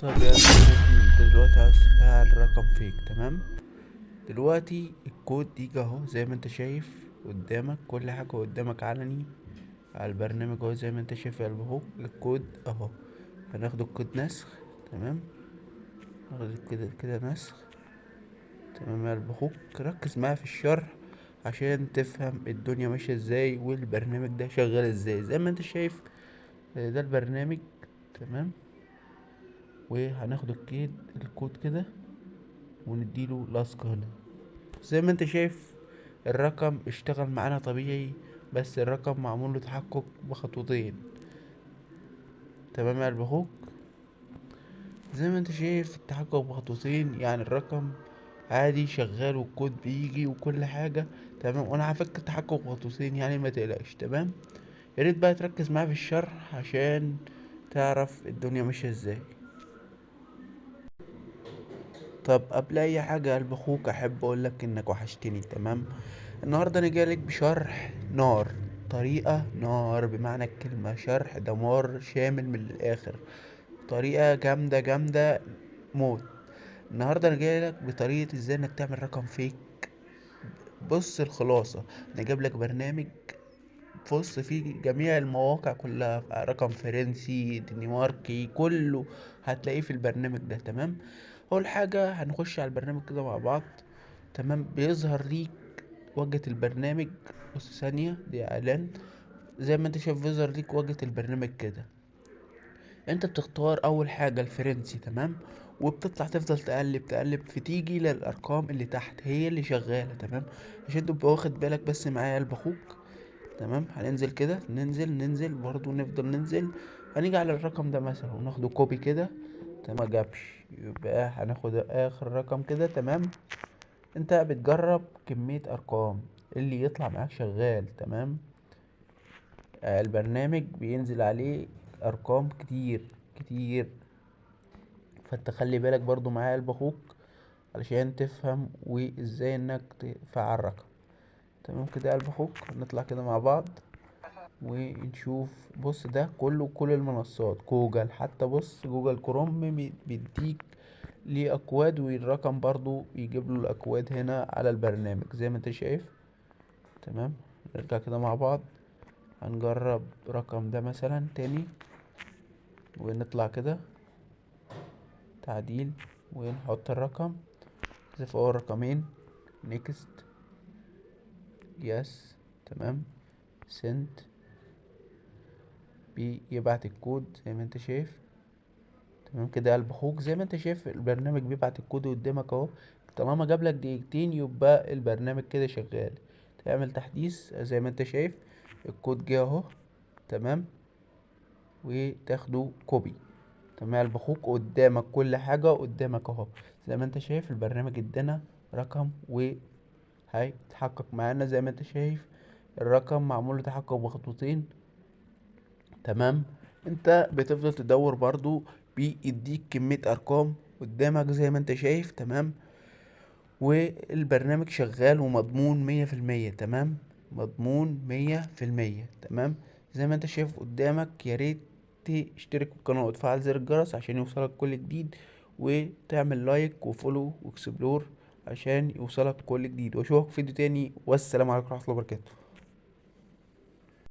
طب يا صديقي، انت دلوقتي عاوز تفعل رقم فيك. تمام. دلوقتي الكود يجي اهو زي ما انت شايف قدامك، كل حاجة قدامك علني على البرنامج اهو زي ما انت شايف يا قلب اهو الكود اهو. هناخد الكود نسخ. تمام. ناخد كده كده نسخ. تمام يا قلب اخوك، ركز معايا في الشرح عشان تفهم الدنيا ماشية ازاي والبرنامج ده شغال ازاي. زي ما انت شايف ده البرنامج. تمام. وهناخد الكود كده ونديله لصق هنا. زي ما انت شايف الرقم اشتغل معانا طبيعي، بس الرقم معمول له تحقق بخطوتين. تمام يا قلب اخوك، زي ما انت شايف التحقق بخطوتين، يعني الرقم عادي شغال والكود بيجي وكل حاجة. تمام. وانا هفك التحقق بخطوتين يعني ما تقلقش. تمام. يا ريت بقى تركز معايا في الشرح عشان تعرف الدنيا ماشية ازاي. طب قبل اي حاجة يا قلب اخوك احب اقولك انك وحشتني. تمام. النهاردة انا جايلك بشرح نار، طريقة نار بمعنى الكلمة، شرح دمار شامل من الاخر، طريقة جامدة جامدة موت. النهاردة انا جايلك بطريقة ازاي انك تعمل رقم فيك. بص الخلاصة، انا جايب لك برنامج بص فيه جميع المواقع كلها، رقم فرنسي دنماركي كله هتلاقيه في البرنامج ده. تمام. اول حاجة هنخش على البرنامج كده مع بعض. تمام. بيظهر ليك واجهة البرنامج. بص ثانية دي اعلان. زي ما انت شايف بيظهر ليك واجهة البرنامج كده. انت بتختار اول حاجة الفرنسي. تمام. وبتطلع تفضل تقلب تقلب فتيجي للارقام اللي تحت هي اللي شغالة. تمام. عشان تبقى واخد بالك بس معايا يا قلب اخوك. تمام. هننزل كده، ننزل برضو نفضل ننزل. هنيجي على الرقم ده مثلا وناخده كوبي كده. تمام. ما جابش يبقى هناخد اخر رقم كده. تمام. انت بتجرب كمية ارقام اللي يطلع معاك شغال. تمام. البرنامج بينزل عليه ارقام كتير كتير، فانت خلي بالك برضو معايا قلب اخوك علشان تفهم وازاي انك تفعل رقم. تمام كده يا قلب اخوك، نطلع كده مع بعض ونشوف. بص ده كله كل المنصات جوجل، حتى بص جوجل كروم بيديك ليه اكواد، والرقم برضو يجيب له الاكواد هنا على البرنامج زي ما انت شايف. تمام. نرجع كده مع بعض، هنجرب رقم ده مثلا تاني ونطلع كده تعديل ونحط الرقم زي في اول رقمين. نيكست. يس. تمام. سنت. بيبعت الكود زي ما انت شايف. تمام كده يا قلب اخوك، زي ما انت شايف البرنامج بيبعت الكود قدامك اهو. طالما جابلك دقيقتين يبقى البرنامج كده شغال. تعمل تحديث زي ما انت شايف الكود جه اهو. تمام. وتاخده كوبي. تمام يا قلب اخوك، قدامك كل حاجة قدامك اهو. زي ما انت شايف البرنامج ادانا رقم وهيتحقق معانا. زي ما انت شايف الرقم معمول له تحقق بخطوتين. تمام. انت بتفضل تدور برضو بيديك كمية ارقام قدامك زي ما انت شايف. تمام. والبرنامج شغال ومضمون 100%. تمام. مضمون 100%. تمام. زي ما انت شايف قدامك، يا ريت تشترك في القناة وتفعل زر الجرس عشان يوصلك كل جديد، وتعمل لايك وفولو واكسبلور عشان يوصلك كل جديد. واشوفك في فيديو تاني، والسلام عليكم ورحمة الله وبركاته.